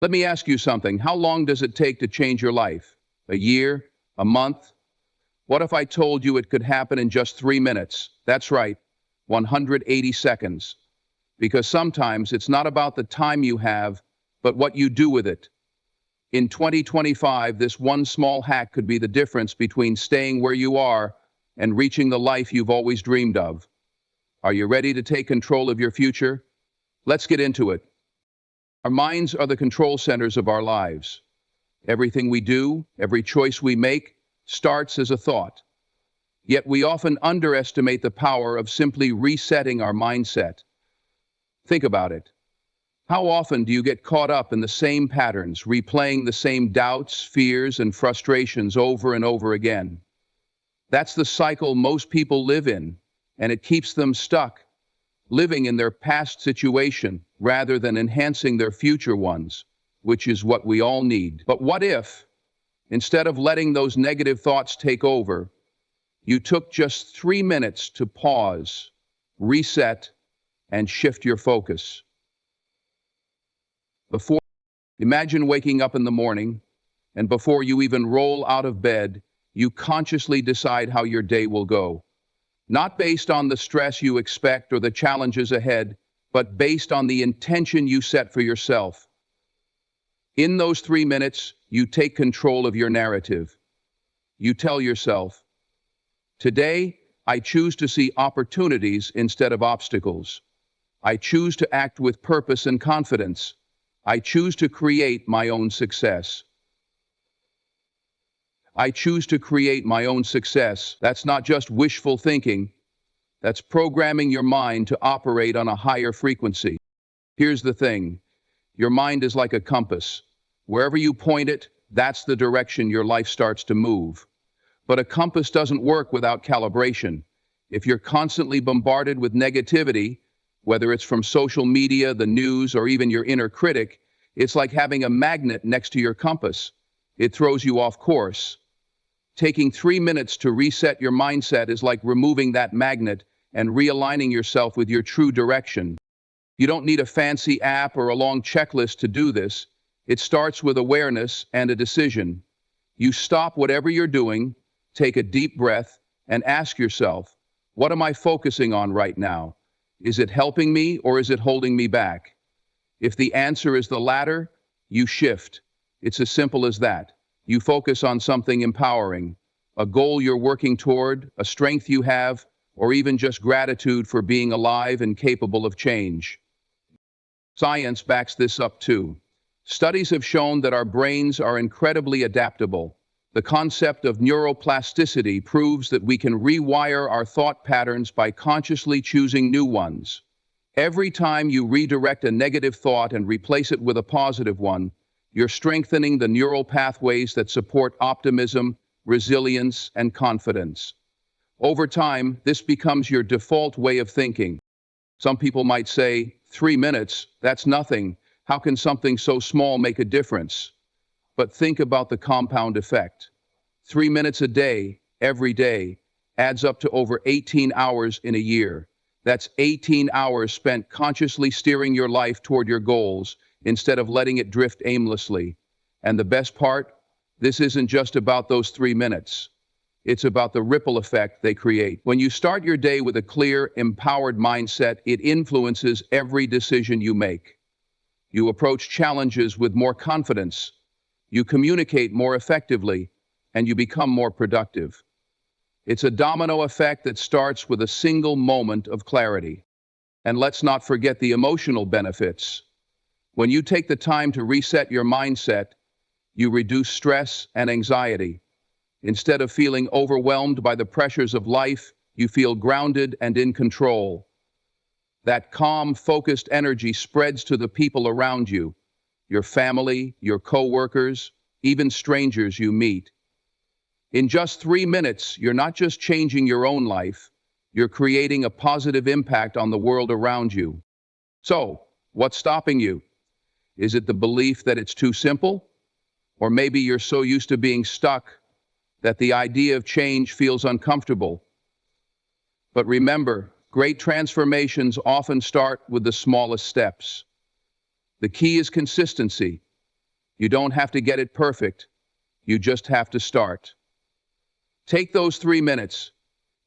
Let me ask you something. How long does it take to change your life? A year? A month? What if I told you it could happen in just 3 minutes? That's right, 180 seconds. Because sometimes it's not about the time you have, but what you do with it. In 2025, this one small hack could be the difference between staying where you are and reaching the life you've always dreamed of. Are you ready to take control of your future? Let's get into it. Our minds are the control centers of our lives. Everything we do, every choice we make, starts as a thought. Yet we often underestimate the power of simply resetting our mindset. Think about it. How often do you get caught up in the same patterns, replaying the same doubts, fears, and frustrations over and over again? That's the cycle most people live in, and it keeps them stuck, living in their past situation rather than enhancing their future ones, which is what we all need. But what if, instead of letting those negative thoughts take over, you took just 3 minutes to pause, reset, and shift your focus? Before, imagine waking up in the morning, and before you even roll out of bed, you consciously decide how your day will go. Not based on the stress you expect or the challenges ahead, but based on the intention you set for yourself. In those 3 minutes, you take control of your narrative. You tell yourself, today, I choose to see opportunities instead of obstacles. I choose to act with purpose and confidence. I choose to create my own success. I choose to create my own success. That's not just wishful thinking. That's programming your mind to operate on a higher frequency. Here's the thing. Your mind is like a compass. Wherever you point it, that's the direction your life starts to move. But a compass doesn't work without calibration. If you're constantly bombarded with negativity, whether it's from social media, the news, or even your inner critic, it's like having a magnet next to your compass. It throws you off course. Taking 3 minutes to reset your mindset is like removing that magnet and realigning yourself with your true direction. You don't need a fancy app or a long checklist to do this. It starts with awareness and a decision. You stop whatever you're doing, take a deep breath, and ask yourself, what am I focusing on right now? Is it helping me or is it holding me back? If the answer is the latter, you shift. It's as simple as that. You focus on something empowering, a goal you're working toward, a strength you have, or even just gratitude for being alive and capable of change. Science backs this up too. Studies have shown that our brains are incredibly adaptable. The concept of neuroplasticity proves that we can rewire our thought patterns by consciously choosing new ones. Every time you redirect a negative thought and replace it with a positive one, you're strengthening the neural pathways that support optimism, resilience, and confidence. Over time, this becomes your default way of thinking. Some people might say, 3 minutes, that's nothing. How can something so small make a difference? But think about the compound effect. 3 minutes a day, every day, adds up to over 18 hours in a year. That's 18 hours spent consciously steering your life toward your goals, instead of letting it drift aimlessly. And the best part, this isn't just about those 3 minutes. It's about the ripple effect they create. When you start your day with a clear, empowered mindset, it influences every decision you make. You approach challenges with more confidence. You communicate more effectively, and you become more productive. It's a domino effect that starts with a single moment of clarity. And let's not forget the emotional benefits. When you take the time to reset your mindset, you reduce stress and anxiety. Instead of feeling overwhelmed by the pressures of life, you feel grounded and in control. That calm, focused energy spreads to the people around you, your family, your coworkers, even strangers you meet. In just 3 minutes, you're not just changing your own life, you're creating a positive impact on the world around you. So, what's stopping you? Is it the belief that it's too simple? Or maybe you're so used to being stuck that the idea of change feels uncomfortable. But remember, great transformations often start with the smallest steps. The key is consistency. You don't have to get it perfect. You just have to start. Take those 3 minutes.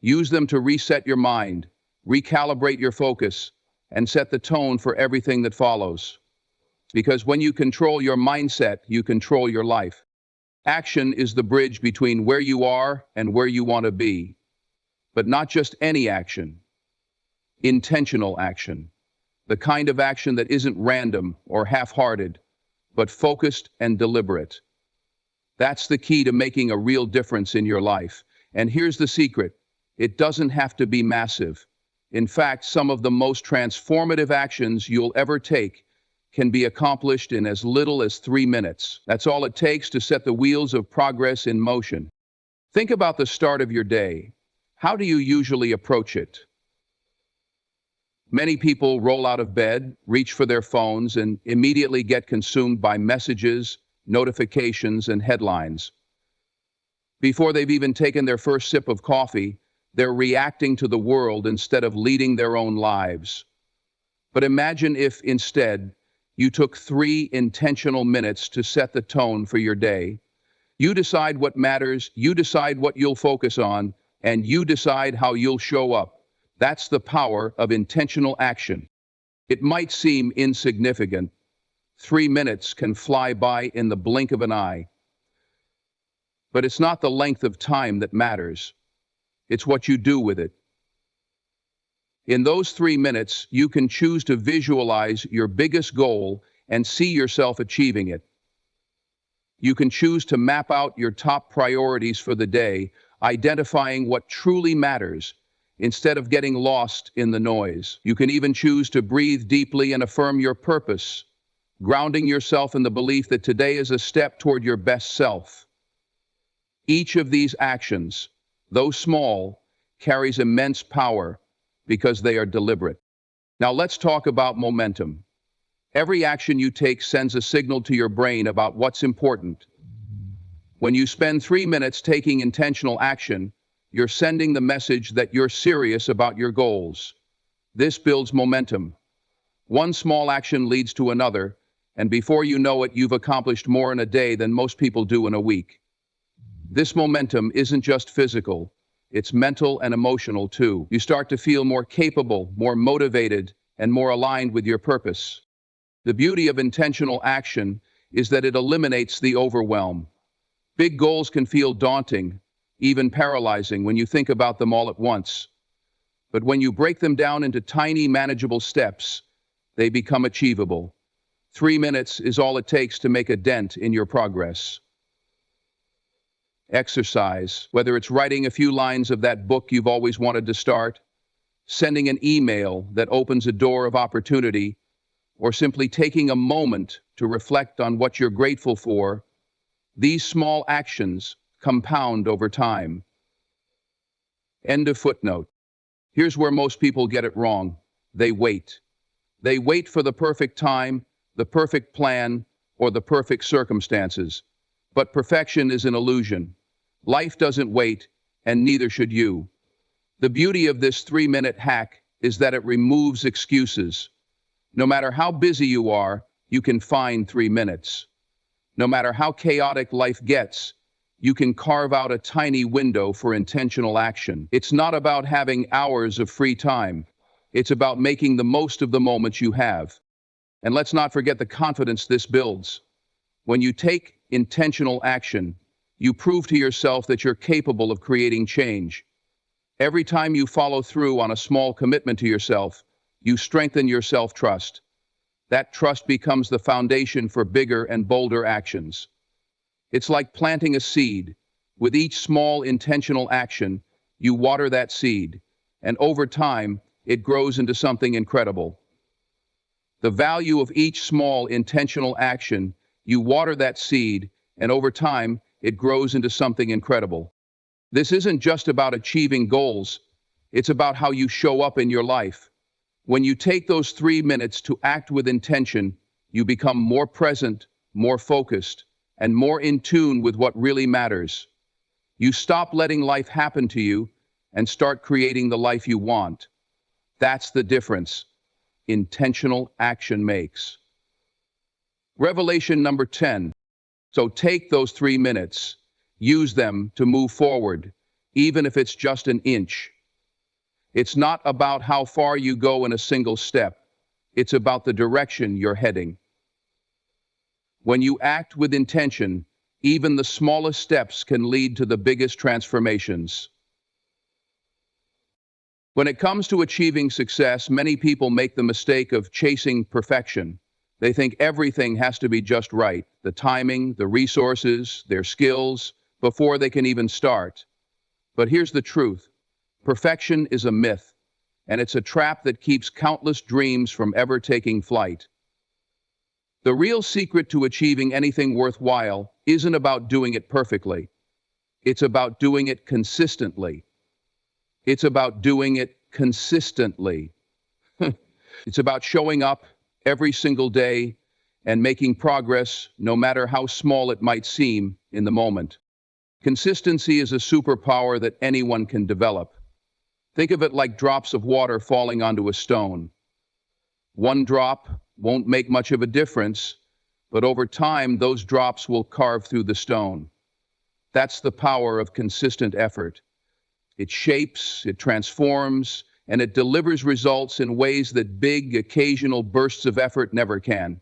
Use them to reset your mind, recalibrate your focus, and set the tone for everything that follows. Because when you control your mindset, you control your life. Action is the bridge between where you are and where you want to be. But not just any action. Intentional action. The kind of action that isn't random or half-hearted, but focused and deliberate. That's the key to making a real difference in your life. And here's the secret. It doesn't have to be massive. In fact, some of the most transformative actions you'll ever take can be accomplished in as little as 3 minutes. That's all it takes to set the wheels of progress in motion. Think about the start of your day. How do you usually approach it? Many people roll out of bed, reach for their phones, and immediately get consumed by messages, notifications, and headlines. Before they've even taken their first sip of coffee, they're reacting to the world instead of leading their own lives. But imagine if, instead, you took 3 intentional minutes to set the tone for your day. You decide what matters, you decide what you'll focus on, and you decide how you'll show up. That's the power of intentional action. It might seem insignificant. 3 minutes can fly by in the blink of an eye. But it's not the length of time that matters. It's what you do with it. In those 3 minutes, you can choose to visualize your biggest goal and see yourself achieving it. You can choose to map out your top priorities for the day, identifying what truly matters, instead of getting lost in the noise. You can even choose to breathe deeply and affirm your purpose, grounding yourself in the belief that today is a step toward your best self. Each of these actions, though small, carries immense power because they are deliberate. Now let's talk about momentum. Every action you take sends a signal to your brain about what's important. When you spend 3 minutes taking intentional action, you're sending the message that you're serious about your goals. This builds momentum. One small action leads to another, and before you know it, you've accomplished more in a day than most people do in a week. This momentum isn't just physical, it's mental and emotional too. You start to feel more capable, more motivated, and more aligned with your purpose. The beauty of intentional action is that it eliminates the overwhelm. Big goals can feel daunting, even paralyzing when you think about them all at once. But when you break them down into tiny, manageable steps, they become achievable. 3 minutes is all it takes to make a dent in your progress. Exercise, whether it's writing a few lines of that book you've always wanted to start, sending an email that opens a door of opportunity, or simply taking a moment to reflect on what you're grateful for, these small actions compound over time. End of footnote. Here's where most people get it wrong. They wait. They wait for the perfect time, the perfect plan, or the perfect circumstances. But perfection is an illusion. Life doesn't wait, and neither should you. The beauty of this 3-minute hack is that it removes excuses. No matter how busy you are, you can find 3 minutes. No matter how chaotic life gets, you can carve out a tiny window for intentional action. It's not about having hours of free time. It's about making the most of the moments you have. And let's not forget the confidence this builds. When you take intentional action, you prove to yourself that you're capable of creating change. Every time you follow through on a small commitment to yourself, you strengthen your self-trust. That trust becomes the foundation for bigger and bolder actions. It's like planting a seed. With each small intentional action, you water that seed, and over time, it grows into something incredible. The value of each small intentional action, you water that seed, and over time, it grows into something incredible. This isn't just about achieving goals, it's about how you show up in your life. When you take those 3 minutes to act with intention, you become more present, more focused, and more in tune with what really matters. You stop letting life happen to you and start creating the life you want. That's the difference intentional action makes. Revelation number 10. So take those 3 minutes, use them to move forward, even if it's just an inch. It's not about how far you go in a single step. It's about the direction you're heading. When you act with intention, even the smallest steps can lead to the biggest transformations. When it comes to achieving success, many people make the mistake of chasing perfection. They think everything has to be just right, the timing, the resources, their skills, before they can even start. But here's the truth. Perfection is a myth, and it's a trap that keeps countless dreams from ever taking flight. The real secret to achieving anything worthwhile isn't about doing it perfectly. It's about doing it consistently. It's about doing it consistently. It's about showing up every single day and making progress, no matter how small it might seem in the moment. Consistency is a superpower that anyone can develop. Think of it like drops of water falling onto a stone. One drop won't make much of a difference, but over time, those drops will carve through the stone. That's the power of consistent effort. It shapes, it transforms, and it delivers results in ways that big, occasional bursts of effort never can.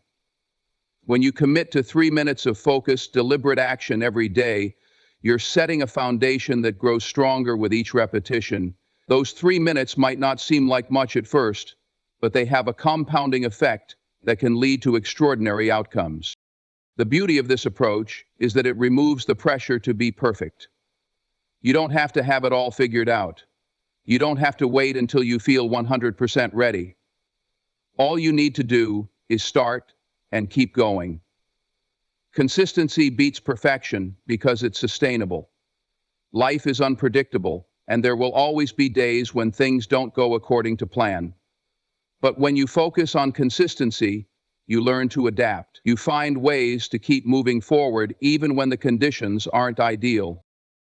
When you commit to 3 minutes of focused, deliberate action every day, you're setting a foundation that grows stronger with each repetition. Those 3 minutes might not seem like much at first, but they have a compounding effect that can lead to extraordinary outcomes. The beauty of this approach is that it removes the pressure to be perfect. You don't have to have it all figured out. You don't have to wait until you feel 100% ready. All you need to do is start and keep going. Consistency beats perfection because it's sustainable. Life is unpredictable, and there will always be days when things don't go according to plan. But when you focus on consistency, you learn to adapt. You find ways to keep moving forward even when the conditions aren't ideal.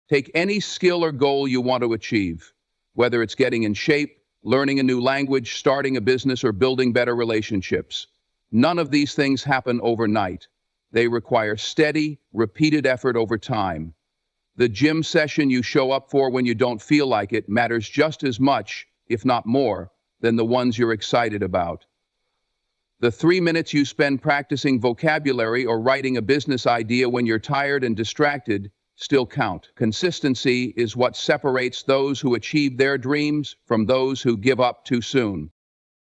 Take any skill or goal you want to achieve, whether it's getting in shape, learning a new language, starting a business, or building better relationships. None of these things happen overnight. They require steady, repeated effort over time. The gym session you show up for when you don't feel like it matters just as much, if not more, than the ones you're excited about. The 3 minutes you spend practicing vocabulary or writing a business idea when you're tired and distracted still count. Consistency is what separates those who achieve their dreams from those who give up too soon.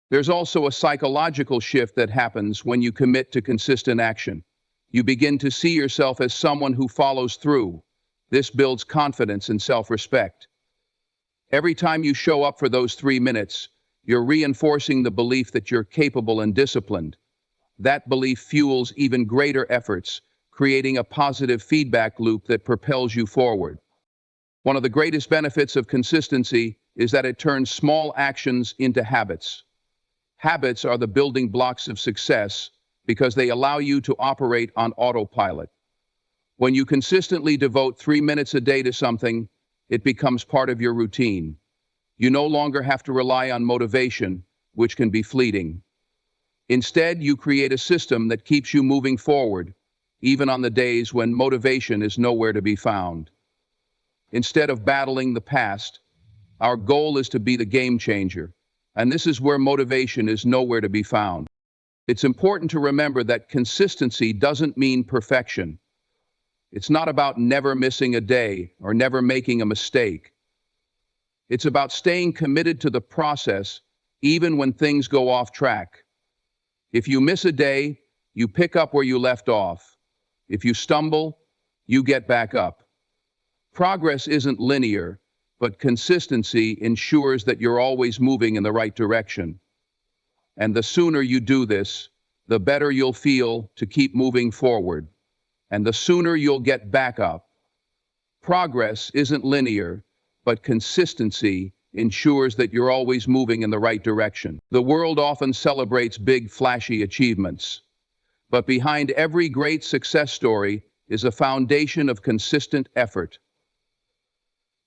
There's also a psychological shift that happens when you commit to consistent action. You begin to see yourself as someone who follows through. This builds confidence and self-respect. Every time you show up for those 3 minutes, you're reinforcing the belief that you're capable and disciplined. That belief fuels even greater efforts, creating a positive feedback loop that propels you forward. One of the greatest benefits of consistency is that it turns small actions into habits. Habits are the building blocks of success because they allow you to operate on autopilot. When you consistently devote 3 minutes a day to something, it becomes part of your routine. You no longer have to rely on motivation, which can be fleeting. Instead, you create a system that keeps you moving forward, even on the days when motivation is nowhere to be found. Instead of battling the past, our goal is to be the game changer, and this is where motivation is nowhere to be found. It's important to remember that consistency doesn't mean perfection. It's not about never missing a day or never making a mistake. It's about staying committed to the process even when things go off track. If you miss a day, you pick up where you left off. If you stumble, you get back up. Progress isn't linear, but consistency ensures that you're always moving in the right direction. And the sooner you do this, the better you'll feel to keep moving forward. And the sooner you'll get back up. Progress isn't linear, but consistency ensures that you're always moving in the right direction. The world often celebrates big, flashy achievements, but behind every great success story is a foundation of consistent effort.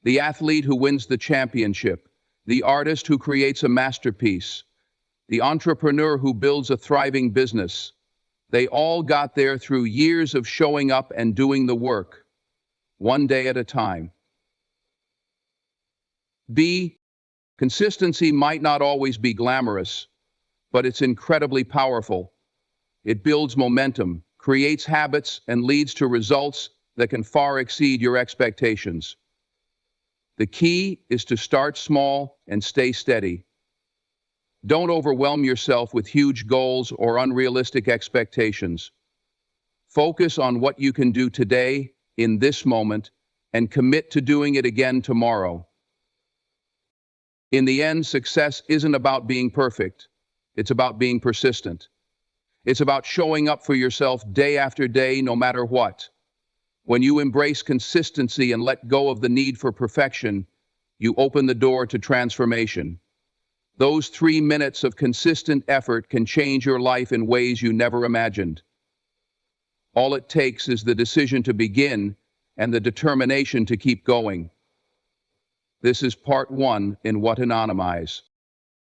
The athlete who wins the championship, the artist who creates a masterpiece, the entrepreneur who builds a thriving business, They all got there through years of showing up and doing the work, one day at a time. B. Consistency might not always be glamorous, but it's incredibly powerful. It builds momentum, creates habits, and leads to results that can far exceed your expectations. The key is to start small and stay steady. Don't overwhelm yourself with huge goals or unrealistic expectations. Focus on what you can do today, in this moment, and commit to doing it again tomorrow. In the end, success isn't about being perfect. It's about being persistent. It's about showing up for yourself day after day, no matter what. When you embrace consistency and let go of the need for perfection, you open the door to transformation. Those 3 minutes of consistent effort can change your life in ways you never imagined. All it takes is the decision to begin and the determination to keep going. This is part 1 in What Anonymize.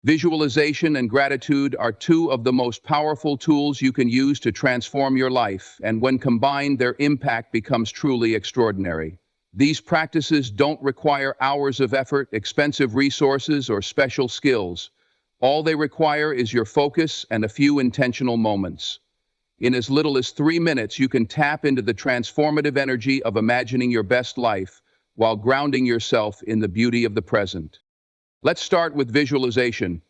Visualization and gratitude are two of the most powerful tools you can use to transform your life, and when combined, their impact becomes truly extraordinary. These practices don't require hours of effort, expensive resources, or special skills. All they require is your focus and a few intentional moments. In as little as 3 minutes, you can tap into the transformative energy of imagining your best life while grounding yourself in the beauty of the present. Let's start with visualization.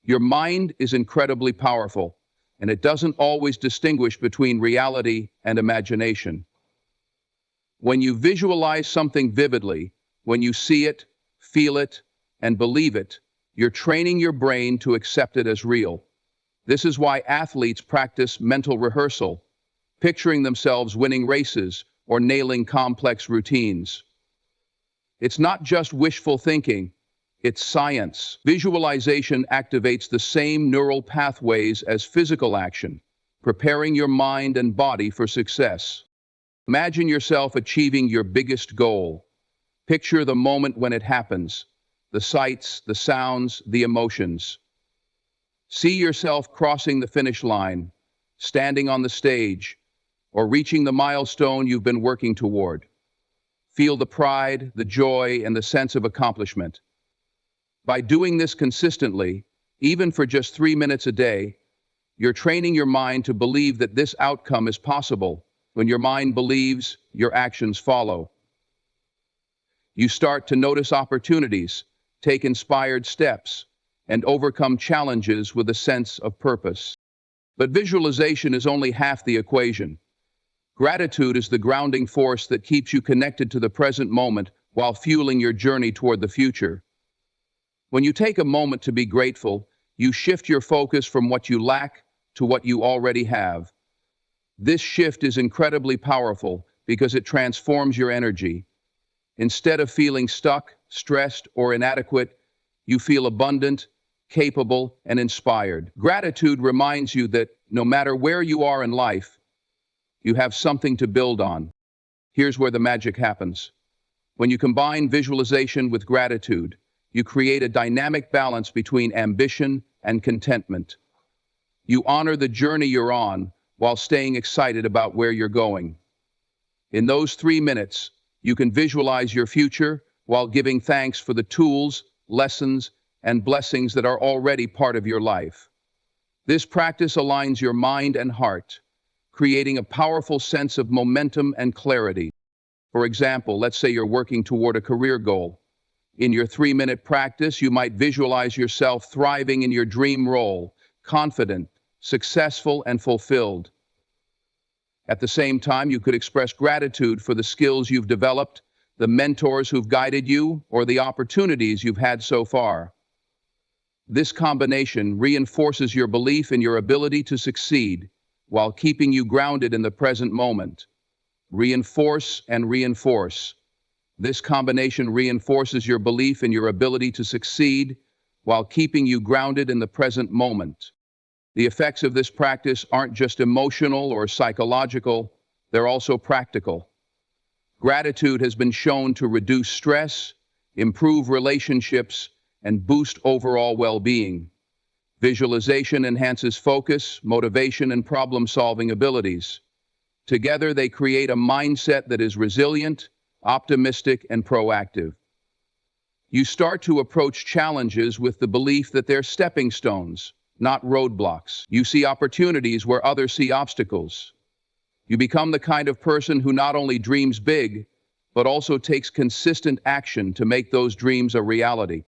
Your mind is incredibly powerful, and it doesn't always distinguish between reality and imagination. When you visualize something vividly, when you see it, feel it, and believe it, you're training your brain to accept it as real. This is why athletes practice mental rehearsal, picturing themselves winning races or nailing complex routines. It's not just wishful thinking, it's science. Visualization activates the same neural pathways as physical action, preparing your mind and body for success. Imagine yourself achieving your biggest goal. Picture the moment when it happens, the sights, the sounds, the emotions. See yourself crossing the finish line, standing on the stage, or reaching the milestone you've been working toward. Feel the pride, the joy, and the sense of accomplishment. By doing this consistently, even for just 3 minutes a day, you're training your mind to believe that this outcome is possible. When your mind believes, your actions follow. You start to notice opportunities, take inspired steps, and overcome challenges with a sense of purpose. But visualization is only half the equation. Gratitude is the grounding force that keeps you connected to the present moment while fueling your journey toward the future. When you take a moment to be grateful, you shift your focus from what you lack to what you already have. This shift is incredibly powerful because it transforms your energy. Instead of feeling stuck, stressed, or inadequate, you feel abundant, capable, and inspired. Gratitude reminds you that no matter where you are in life, you have something to build on. Here's where the magic happens. When you combine visualization with gratitude, you create a dynamic balance between ambition and contentment. You honor the journey you're on while staying excited about where you're going. In those 3 minutes, you can visualize your future while giving thanks for the tools, lessons, and blessings that are already part of your life. This practice aligns your mind and heart, creating a powerful sense of momentum and clarity. For example, let's say you're working toward a career goal. In your 3-minute practice, you might visualize yourself thriving in your dream role, confident, successful, and fulfilled. At the same time, you could express gratitude for the skills you've developed, the mentors who've guided you, or the opportunities you've had so far. This combination reinforces your belief in your ability to succeed while keeping you grounded in the present moment. Reinforce and reinforce. This combination reinforces your belief in your ability to succeed while keeping you grounded in the present moment. The effects of this practice aren't just emotional or psychological, they're also practical. Gratitude has been shown to reduce stress, improve relationships, and boost overall well-being. Visualization enhances focus, motivation, and problem-solving abilities. Together, they create a mindset that is resilient, optimistic, and proactive. You start to approach challenges with the belief that they're stepping stones, not roadblocks. You see opportunities where others see obstacles. You become the kind of person who not only dreams big, but also takes consistent action to make those dreams a reality.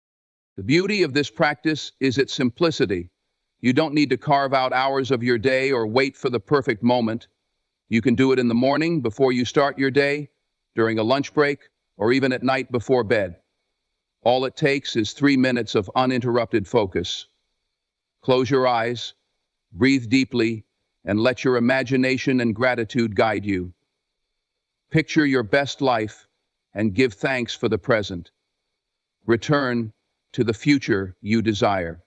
The beauty of this practice is its simplicity. You don't need to carve out hours of your day or wait for the perfect moment. You can do it in the morning before you start your day, during a lunch break, or even at night before bed. All it takes is 3 minutes of uninterrupted focus. Close your eyes, breathe deeply, and let your imagination and gratitude guide you. Picture your best life and give thanks for the present. Return to the future you desire,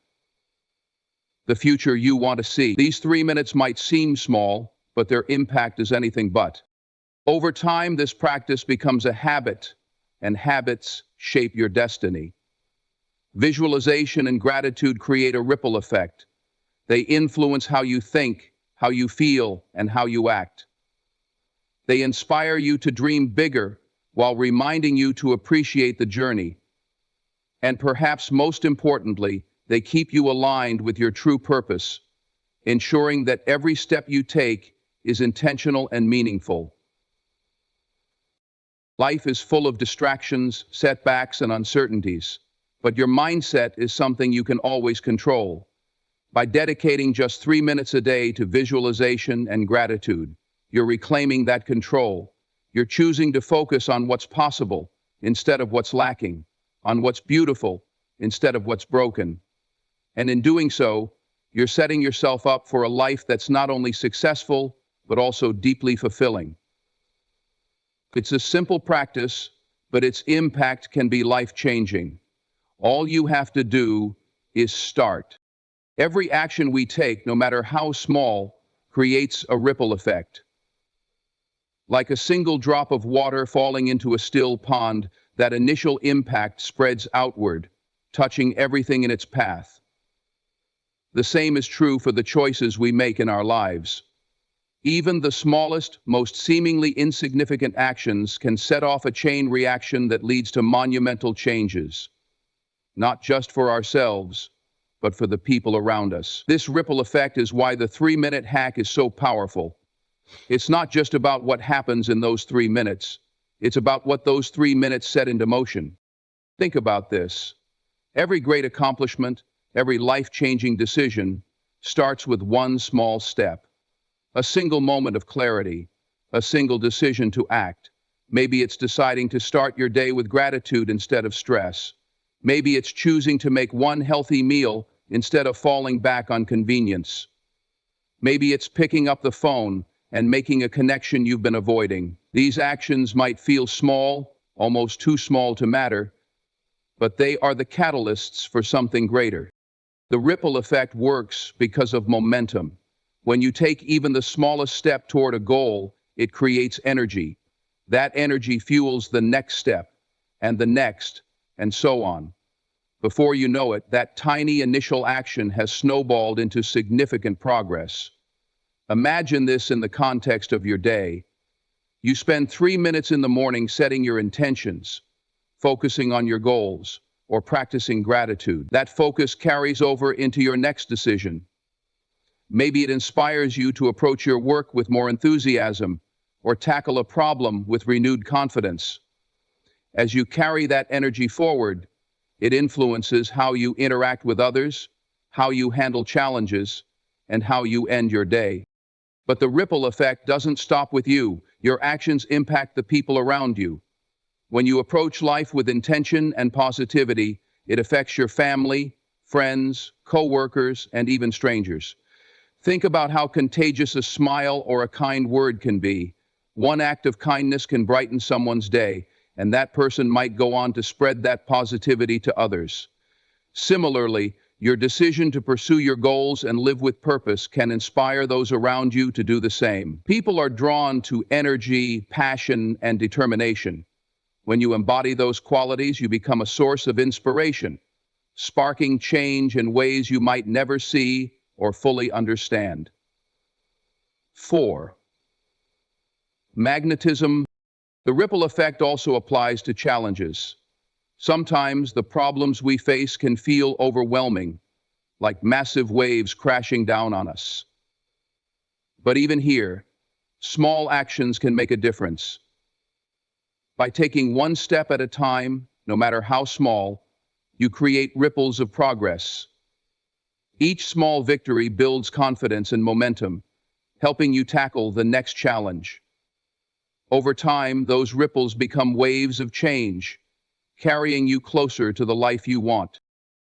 the future you want to see. These 3 minutes might seem small, but their impact is anything but. Over time, this practice becomes a habit, and habits shape your destiny. Visualization and gratitude create a ripple effect. They influence how you think, how you feel, and how you act. They inspire you to dream bigger while reminding you to appreciate the journey. And perhaps most importantly, they keep you aligned with your true purpose, ensuring that every step you take is intentional and meaningful. Life is full of distractions, setbacks, and uncertainties, but your mindset is something you can always control. By dedicating just 3 minutes a day to visualization and gratitude, you're reclaiming that control. You're choosing to focus on what's possible instead of what's lacking, on what's beautiful instead of what's broken. And in doing so, you're setting yourself up for a life that's not only successful, but also deeply fulfilling. It's a simple practice, but its impact can be life-changing. All you have to do is start. Every action we take, no matter how small, creates a ripple effect. Like a single drop of water falling into a still pond, that initial impact spreads outward, touching everything in its path. The same is true for the choices we make in our lives. Even the smallest, most seemingly insignificant actions can set off a chain reaction that leads to monumental changes, not just for ourselves, but for the people around us. This ripple effect is why the 3-minute hack is so powerful. It's not just about what happens in those 3 minutes. It's about what those 3 minutes set into motion. Think about this. Every great accomplishment, every life-changing decision starts with one small step. A single moment of clarity, a single decision to act. Maybe it's deciding to start your day with gratitude instead of stress. Maybe it's choosing to make one healthy meal instead of falling back on convenience. Maybe it's picking up the phone and making a connection you've been avoiding. These actions might feel small, almost too small to matter, but they are the catalysts for something greater. The ripple effect works because of momentum. When you take even the smallest step toward a goal, it creates energy. That energy fuels the next step, and the next, and so on. Before you know it, that tiny initial action has snowballed into significant progress. Imagine this in the context of your day. You spend 3 minutes in the morning setting your intentions, focusing on your goals, or practicing gratitude. That focus carries over into your next decision. Maybe it inspires you to approach your work with more enthusiasm, or tackle a problem with renewed confidence. As you carry that energy forward, it influences how you interact with others, how you handle challenges, and how you end your day. But the ripple effect doesn't stop with you. Your actions impact the people around you. When you approach life with intention and positivity, it affects your family, friends, co-workers, and even strangers. Think about how contagious a smile or a kind word can be. One act of kindness can brighten someone's day, and that person might go on to spread that positivity to others. Similarly, your decision to pursue your goals and live with purpose can inspire those around you to do the same. People are drawn to energy, passion, and determination. When you embody those qualities, you become a source of inspiration, sparking change in ways you might never see or fully understand. 4. Magnetism. The ripple effect also applies to challenges. Sometimes the problems we face can feel overwhelming, like massive waves crashing down on us. But even here, small actions can make a difference. By taking one step at a time, no matter how small, you create ripples of progress. Each small victory builds confidence and momentum, helping you tackle the next challenge. Over time, those ripples become waves of change, carrying you closer to the life you want.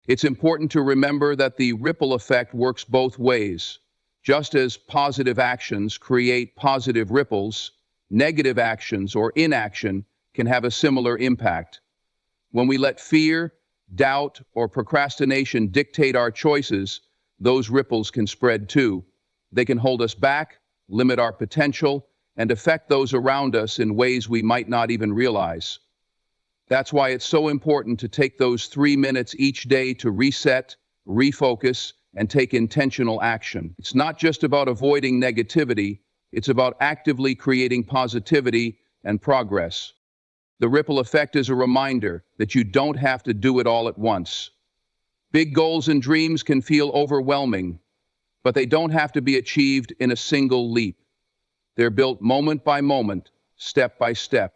It's important to remember that the ripple effect works both ways. Just as positive actions create positive ripples, negative actions or inaction can have a similar impact. When we let fear, doubt, or procrastination dictate our choices, those ripples can spread too. They can hold us back, limit our potential, and affect those around us in ways we might not even realize. That's why it's so important to take those 3 minutes each day to reset, refocus, and take intentional action. It's not just about avoiding negativity, it's about actively creating positivity and progress. The ripple effect is a reminder that you don't have to do it all at once. Big goals and dreams can feel overwhelming, but they don't have to be achieved in a single leap. They're built moment by moment, step by step.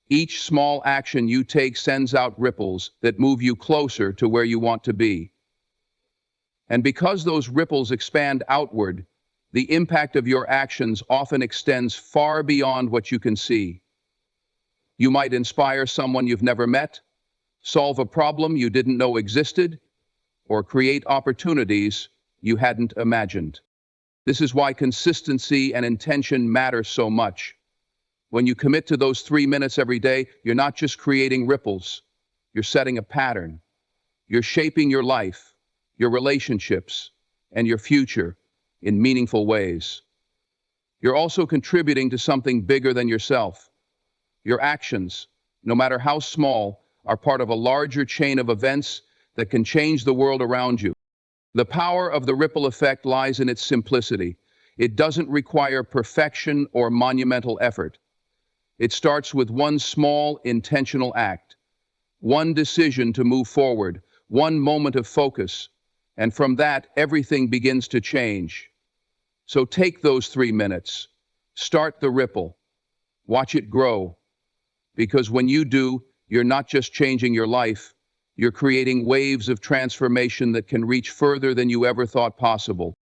Each small action you take sends out ripples that move you closer to where you want to be. And because those ripples expand outward, the impact of your actions often extends far beyond what you can see. You might inspire someone you've never met, solve a problem you didn't know existed, or create opportunities you hadn't imagined. This is why consistency and intention matter so much. When you commit to those 3 minutes every day, you're not just creating ripples, you're setting a pattern. You're shaping your life, your relationships, and your future in meaningful ways. You're also contributing to something bigger than yourself. Your actions, no matter how small, are part of a larger chain of events that can change the world around you. The power of the ripple effect lies in its simplicity. It doesn't require perfection or monumental effort. It starts with one small, intentional act, one decision to move forward, one moment of focus, and from that, everything begins to change. So take those 3 minutes, start the ripple, watch it grow, because when you do, you're not just changing your life, you're creating waves of transformation that can reach further than you ever thought possible.